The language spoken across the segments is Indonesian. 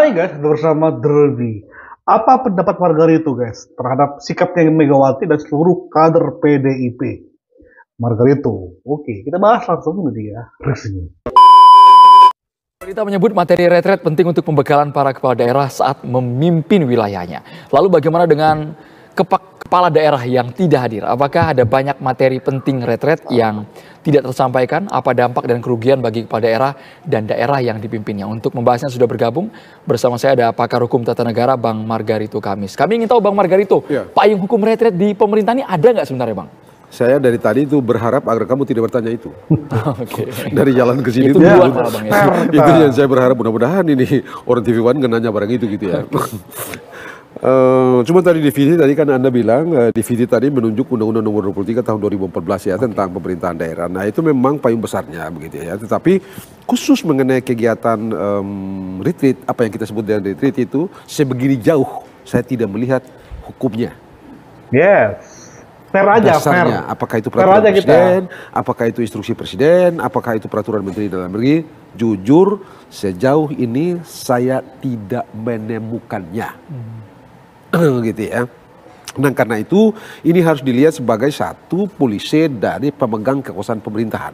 Hai guys, bersama Derby. Apa pendapat Margarito guys terhadap sikapnya Megawati dan seluruh kader PDIP? Margarito, oke, kita bahas langsung nih ya reaksinya. Pemerintah menyebut materi retret penting untuk pembekalan para kepala daerah saat memimpin wilayahnya. Lalu bagaimana dengan kepala daerah yang tidak hadir? Apakah ada banyak materi penting retret yang tidak tersampaikan? Apa dampak dan kerugian bagi kepala daerah dan daerah yang dipimpinnya? Untuk membahasnya sudah bergabung bersama saya ada pakar hukum tata negara Bang Margarito Kamis. Kami ingin tahu Bang Margarito, payung hukum retret di pemerintah ini ada nggak sebenarnya Bang? Saya dari tadi itu berharap agar kamu tidak bertanya itu. Dari jalan ke sini itu yang saya berharap, mudah-mudahan ini orang TV One nanya barang itu gitu ya. Cuma tadi DVD tadi kan Anda bilang DVD tadi menunjuk Undang-Undang Nomor 23 tahun 2014 ya tentang pemerintahan daerah. Nah itu memang payung besarnya begitu ya. Tetapi khusus mengenai kegiatan retreat, apa yang kita sebut dengan retreat itu sebegini jauh saya tidak melihat hukumnya. Yes. Fair aja, dasarnya, apakah itu peraturan presiden, apakah itu instruksi presiden, apakah itu peraturan menteri dalam negeri, jujur sejauh ini saya tidak menemukannya. Gitu ya. Nah karena itu ini harus dilihat sebagai satu polisi dari pemegang kekuasaan pemerintahan.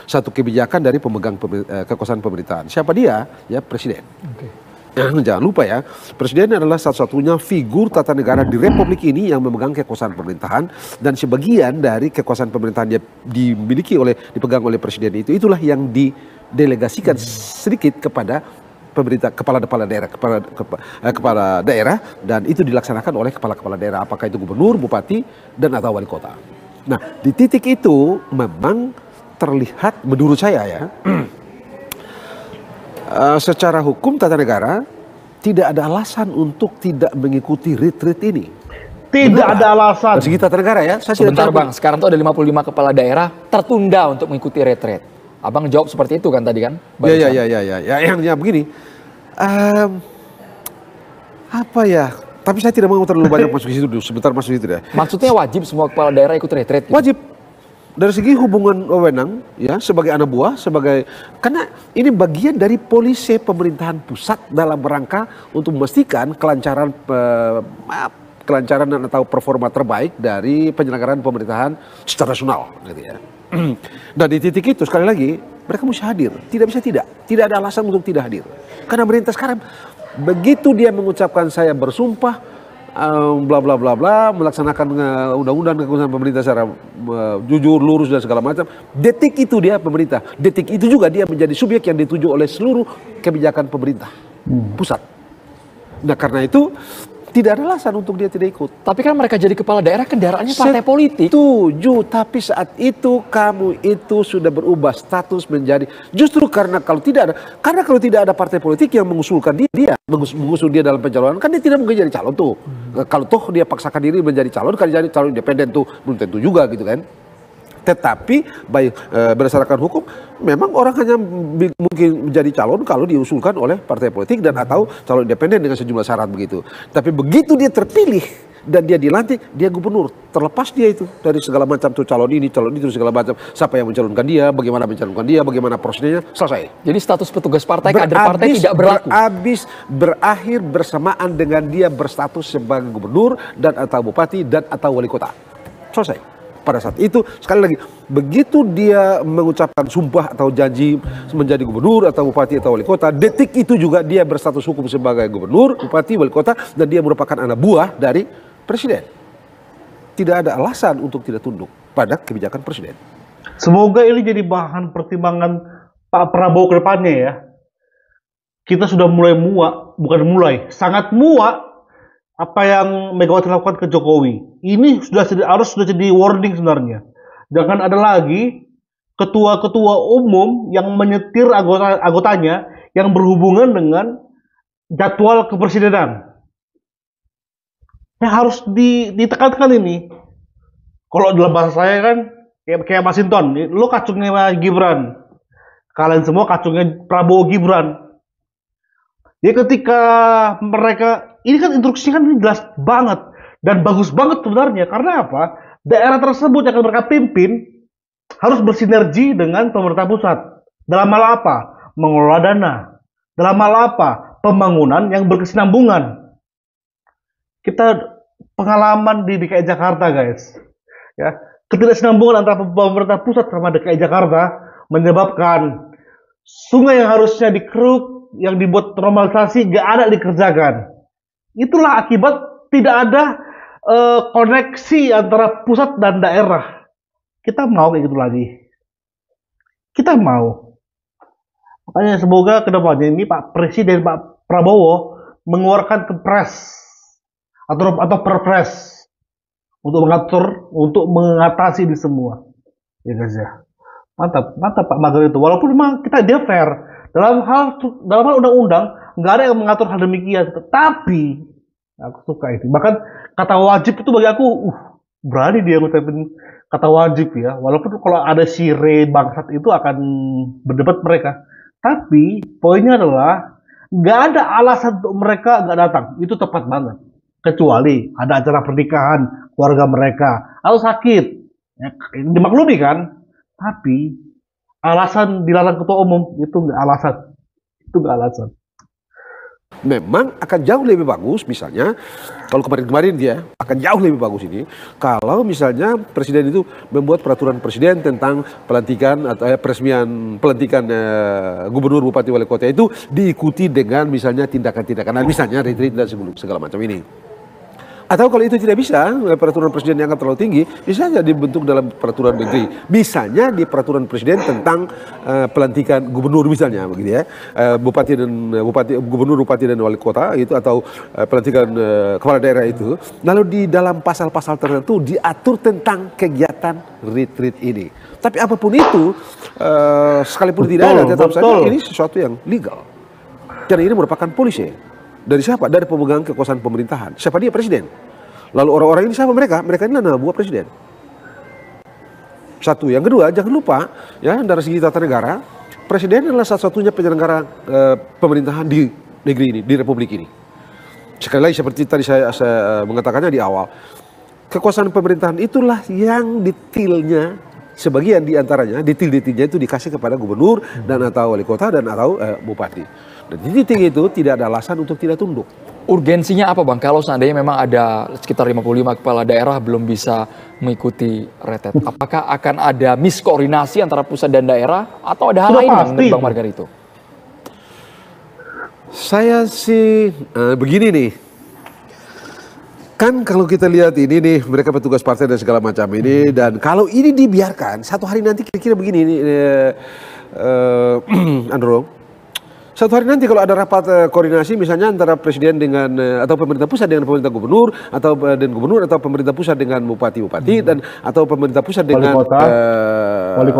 Satu kebijakan dari pemegang kekuasaan pemerintahan. Siapa dia? Ya presiden. Jangan lupa ya, presiden adalah satu-satunya figur tata negara di republik ini yang memegang kekuasaan pemerintahan, dan sebagian dari kekuasaan pemerintahan yang dipegang oleh presiden itulah yang didelegasikan sedikit kepada pemerintah, kepala daerah, kepala daerah, dan itu dilaksanakan oleh kepala daerah, apakah itu gubernur, bupati, dan atau wali kota. Nah di titik itu memang terlihat menurut saya ya. Secara hukum tata negara tidak ada alasan untuk tidak mengikuti retreat ini. Tidak ada alasan. Dari segi tata negara ya. Sebentar Bang, sekarang tuh ada 55 kepala daerah tertunda untuk mengikuti retreat. Abang jawab seperti itu kan tadi kan? Ya, yang begini. Apa ya? Tapi saya tidak mau terlalu banyak masuk ke situ dulu. Sebentar masuk itu deh. Maksudnya wajib semua kepala daerah ikut retreat? Gitu? Wajib. Dari segi hubungan wewenang ya sebagai anak buah, karena ini bagian dari polisi pemerintahan pusat dalam rangka untuk memastikan kelancaran atau performa terbaik dari penyelenggaraan pemerintahan secara nasional gitu ya. Dan di titik itu sekali lagi mereka mesti hadir, tidak ada alasan untuk tidak hadir. Karena pemerintah sekarang begitu dia mengucapkan saya bersumpah bla bla bla bla, melaksanakan undang-undang kekuasaan pemerintah secara jujur, lurus dan segala macam. Detik itu dia pemerintah. Detik itu juga dia menjadi subjek yang dituju oleh seluruh kebijakan pemerintah pusat. Nah karena itu tidak ada alasan untuk dia tidak ikut. Tapi kan mereka jadi kepala daerah kendaraannya partai politik. Setuju, tapi saat itu kamu itu sudah berubah status menjadi justru karena kalau tidak ada partai politik yang mengusulkan dia mengusung dia dalam pencalonan, kan dia tidak mungkin jadi calon tuh. Kalau toh dia paksakan diri menjadi calon, kan jadi calon independen tuh belum tentu juga gitu kan. Tetapi berdasarkan hukum memang orang hanya mungkin menjadi calon kalau diusulkan oleh partai politik dan atau calon independen dengan sejumlah syarat begitu. Tapi begitu dia terpilih dan dia dilantik, dia gubernur, terlepas dia itu dari segala macam tuh calon ini calon itu segala macam, siapa yang mencalonkan dia, bagaimana prosesnya, selesai. Jadi status petugas partai, kader partai tidak berlaku. Berakhir bersamaan dengan dia berstatus sebagai gubernur dan atau bupati dan atau wali kota. Selesai. Pada saat itu sekali lagi begitu dia mengucapkan sumpah atau janji menjadi gubernur atau bupati atau wali kota, detik itu juga dia berstatus hukum sebagai gubernur, bupati, wali kota, dan dia merupakan anak buah dari presiden. Tidak ada alasan untuk tidak tunduk pada kebijakan presiden. Semoga ini jadi bahan pertimbangan Pak Prabowo ke depannya ya. Kita sudah sangat muak apa yang Megawati lakukan ke Jokowi. Ini harus jadi warning sebenarnya. Jangan ada lagi ketua-ketua umum yang menyetir anggotanya yang berhubungan dengan jadwal kepresidenan. Harus ditekankan ini. Kalau dalam bahasa saya kan kayak Mas Hinton, lo kacungnya Gibran, kalian semua kacungnya Prabowo Gibran. Ya ketika mereka, ini kan instruksinya kan jelas banget dan bagus banget sebenarnya. Karena apa? Daerah tersebut yang akan mereka pimpin harus bersinergi dengan pemerintah pusat. Dalam hal apa? Mengelola dana. Dalam hal apa? pembangunan yang berkesinambungan. Kita pengalaman di DKI Jakarta, guys, ya, ketidaksinambungan antara pemerintah pusat sama DKI Jakarta menyebabkan sungai yang harusnya dikeruk, yang dibuat normalisasi, gak ada dikerjakan. Itulah akibat tidak ada koneksi antara pusat dan daerah. Kita mau kayak gitu lagi. Kita mau. Makanya semoga kedepannya ini Pak Presiden Pak Prabowo mengeluarkan kepres atau perpres untuk mengatasi ini semua. Ya guys ya. Mantap Pak Mager itu. Walaupun memang dia fair dalam hal undang-undang nggak ada yang mengatur hal demikian. Tetapi aku suka ini. Bahkan kata wajib itu bagi aku, berani dia ngucapin kata wajib ya. Walaupun kalau ada sire bangsat itu akan berdebat mereka. Tapi poinnya adalah nggak ada alasan untuk mereka nggak datang. Itu tepat banget. Kecuali ada acara pernikahan keluarga mereka atau sakit, ya, dimaklumi kan. Tapi alasan dilarang ketua umum itu nggak alasan. Memang akan jauh lebih bagus misalnya kalau kemarin dia akan jauh lebih bagus ini kalau misalnya presiden itu membuat peraturan presiden tentang pelantikan atau peresmian pelantikan gubernur, bupati, wali kota itu diikuti dengan misalnya tindakan-tindakan, misalnya retreat dan segala macam ini. Atau kalau itu tidak bisa, peraturan presiden yang akan terlalu tinggi, bisa saja dibentuk dalam peraturan menteri. Misalnya di peraturan presiden tentang pelantikan gubernur misalnya, begitu ya, gubernur, bupati dan wali kota itu, atau pelantikan kepala daerah itu. Lalu di dalam pasal-pasal tertentu diatur tentang kegiatan retreat ini. Tapi apapun itu, sekalipun tidak ada, tetap saja ini sesuatu yang legal. Dan ini merupakan polisi. Dari siapa? Dari pemegang kekuasaan pemerintahan. Siapa dia? Presiden. Lalu orang-orang ini siapa mereka? Mereka ini anak buah presiden. Satu. Yang kedua, jangan lupa ya, dari segi tata negara, presiden adalah satu-satunya penyelenggara pemerintahan di negeri ini, di republik ini. Sekali lagi seperti tadi saya mengatakannya di awal, kekuasaan pemerintahan itulah yang detailnya, sebagian diantaranya, detail-detailnya itu dikasih kepada gubernur dan atau wali kota dan atau bupati. Dan di titik itu tidak ada alasan untuk tidak tunduk. Urgensinya apa Bang? Kalau seandainya memang ada sekitar 55 kepala daerah belum bisa mengikuti retret, apakah akan ada miskoordinasi antara pusat dan daerah atau ada hal lain menurut Bang Margarito? Saya sih begini nih. Kan kalau kita lihat ini nih, mereka petugas partai dan segala macam ini, dan kalau ini dibiarkan, satu hari nanti kira-kira begini nih, Andro. Satu hari nanti kalau ada rapat koordinasi misalnya antara presiden dengan atau pemerintah pusat dengan pemerintah gubernur atau dan gubernur atau pemerintah pusat dengan bupati-bupati dan atau pemerintah pusat dengan wali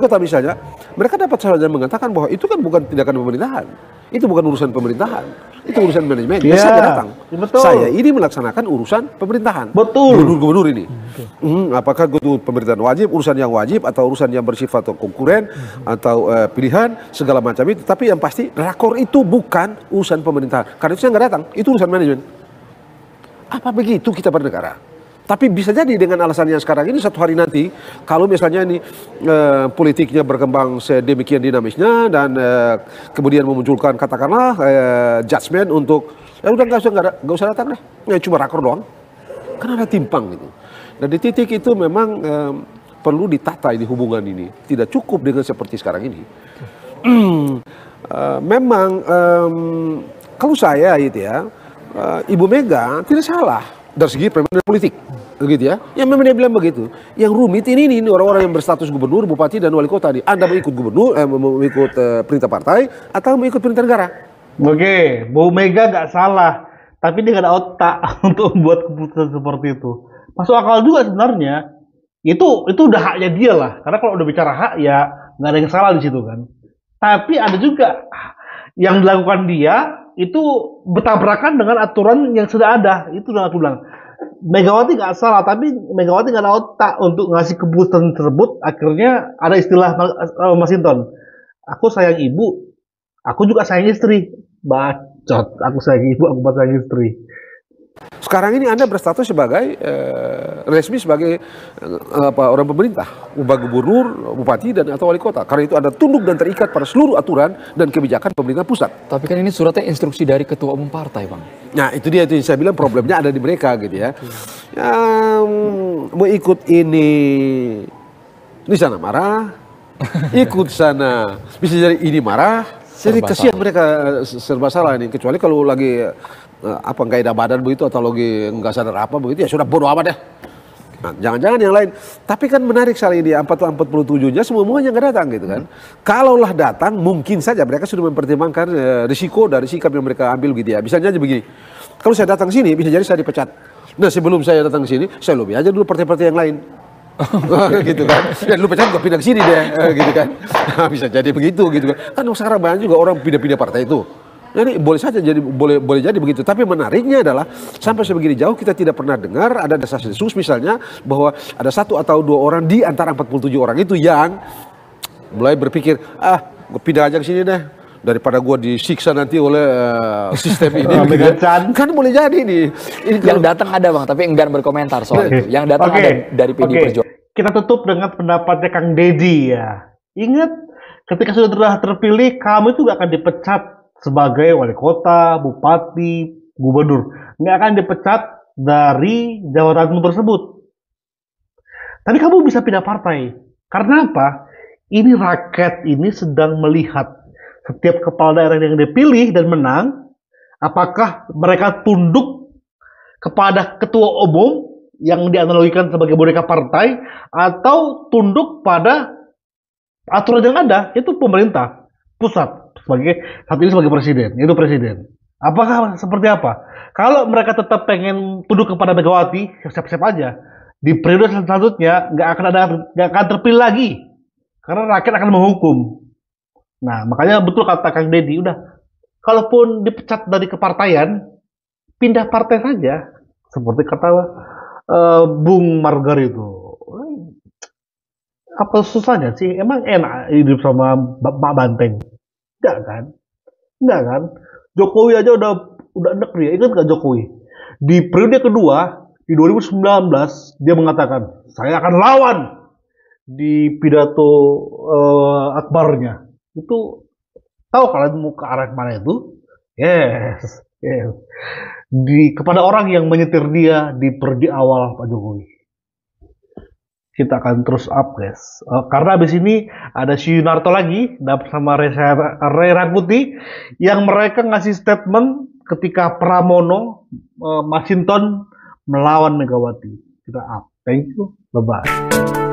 kota misalnya, mereka dapat saja mengatakan bahwa itu kan bukan tindakan pemerintahan, itu bukan urusan pemerintahan, itu urusan manajemen. Ya, saya datang, betul. Saya ini melaksanakan urusan pemerintahan, betul. Gubernur ini, apakah itu pemerintahan wajib, urusan yang wajib atau urusan yang bersifat konkuren atau pilihan segala macam itu. Tapi yang pasti rakor itu bukan urusan pemerintahan. Karena itu saya nggak datang, itu urusan manajemen. Apa begitu kita bernegara? Tapi bisa jadi dengan alasan yang sekarang ini, satu hari nanti kalau misalnya ini politiknya berkembang sedemikian dinamisnya dan kemudian memunculkan katakanlah judgement untuk udah nggak usah datang deh, cuma rakor doang, kan ada timpang gitu. Dan di titik itu memang perlu ditata ini hubungan ini, tidak cukup dengan seperti sekarang ini. Memang kalau saya gitu ya, Ibu Mega tidak salah dari segi permainan politik, begitu ya. Yang memang dia bilang begitu. Yang rumit ini orang-orang yang berstatus gubernur, bupati dan wali kota. Anda mau ikut gubernur, mau ikut perintah partai atau mau ikut perintah negara? Oke, Bu Mega nggak salah, tapi dia nggak ada otak untuk membuat keputusan seperti itu. Masuk akal juga sebenarnya. Itu udah haknya dia lah. Karena kalau udah bicara hak ya nggak ada yang salah di situ kan. Tapi ada juga yang dilakukan dia itu bertabrakan dengan aturan yang sudah ada. Itu udah aku bilang. Megawati nggak salah, tapi Megawati nggak ada otak untuk ngasih keputusan tersebut. Akhirnya ada istilah Mas Hinton, aku sayang ibu, aku juga sayang istri. Bacot, aku sayang ibu, aku sayang istri. Sekarang ini Anda berstatus sebagai resmi sebagai orang pemerintah, gubernur, bupati dan atau wali kota. Karena itu Anda tunduk dan terikat pada seluruh aturan dan kebijakan pemerintah pusat. Tapi kan ini suratnya instruksi dari ketua umum partai, Bang. Nah, itu dia itu yang saya bilang problemnya ada di mereka gitu ya. Yang mau ikut ini di sana marah, ikut sana bisa jadi ini marah. Jadi kasihan mereka serba salah ini. Kecuali kalau lagi nggak ada badan begitu atau lagi nggak sadar apa begitu ya sudah bodo amat deh. Nah, jangan-jangan yang lain. Tapi kan menarik sekali di 47-nya semuanya nggak datang gitu kan. Kalaulah datang mungkin saja mereka sudah mempertimbangkan risiko dari sikap yang mereka ambil gitu ya. Misalnya aja begini. Kalau saya datang sini bisa jadi saya dipecat. Nah sebelum saya datang ke sini saya lobby aja dulu partai-partai yang lain. Gitu kan. Dan lu pecat gak pindah ke sini deh gitu kan. Nah, bisa jadi begitu gitu kan. Kan sekarang banyak juga orang pindah-pindah partai itu. Jadi boleh saja jadi boleh jadi begitu. Tapi menariknya adalah sampai sebegini jauh kita tidak pernah dengar ada desas-desus misalnya bahwa ada 1 atau 2 orang di antara 47 orang itu yang mulai berpikir gue pindah aja ke sini deh daripada gue disiksa nanti oleh sistem ini. Kan boleh jadi nih. Yang datang ada Bang, tapi enggan berkomentar soal itu. Yang datang ada dari PDI Perjuangan. Kita tutup dengan pendapatnya Kang Deddy ya. Ingat, ketika sudah terpilih, kamu itu gak akan dipecat sebagai wali kota, bupati, gubernur. Nggak akan dipecat dari jabatanmu tersebut. Tapi kamu bisa pindah partai. Karena apa? Ini rakyat ini sedang melihat setiap kepala daerah yang dipilih dan menang, apakah mereka tunduk kepada ketua umum yang dianalogikan sebagai boneka partai, atau tunduk pada aturan yang ada, itu pemerintah pusat sebagai saat ini sebagai presiden, itu presiden. Apakah seperti apa? Kalau mereka tetap pengen tunduk kepada Megawati, siap-siap aja. Di periode selanjutnya nggak akan terpilih lagi, karena rakyat akan menghukum. Nah, makanya betul kata Kang Deddy, udah, kalaupun dipecat dari kepartaian, pindah partai saja. Seperti kata Bung Margar itu. Apa susahnya sih? Emang enak hidup sama Pak Banteng? Enggak kan? Enggak kan? Jokowi aja udah enak dia. Ingat nggak Jokowi? Di periode kedua, di 2019, dia mengatakan, saya akan lawan di pidato akbarnya. Itu tahu kalian mau ke arah mana itu? Yes. Kepada orang yang menyetir dia di awal Pak Jokowi. Kita akan terus up guys. Karena abis ini ada si Yunarto lagi bersama Ray Rangkuti yang mereka ngasih statement ketika Pramono Masinton melawan Megawati. Kita up. Thank you. Bye bye.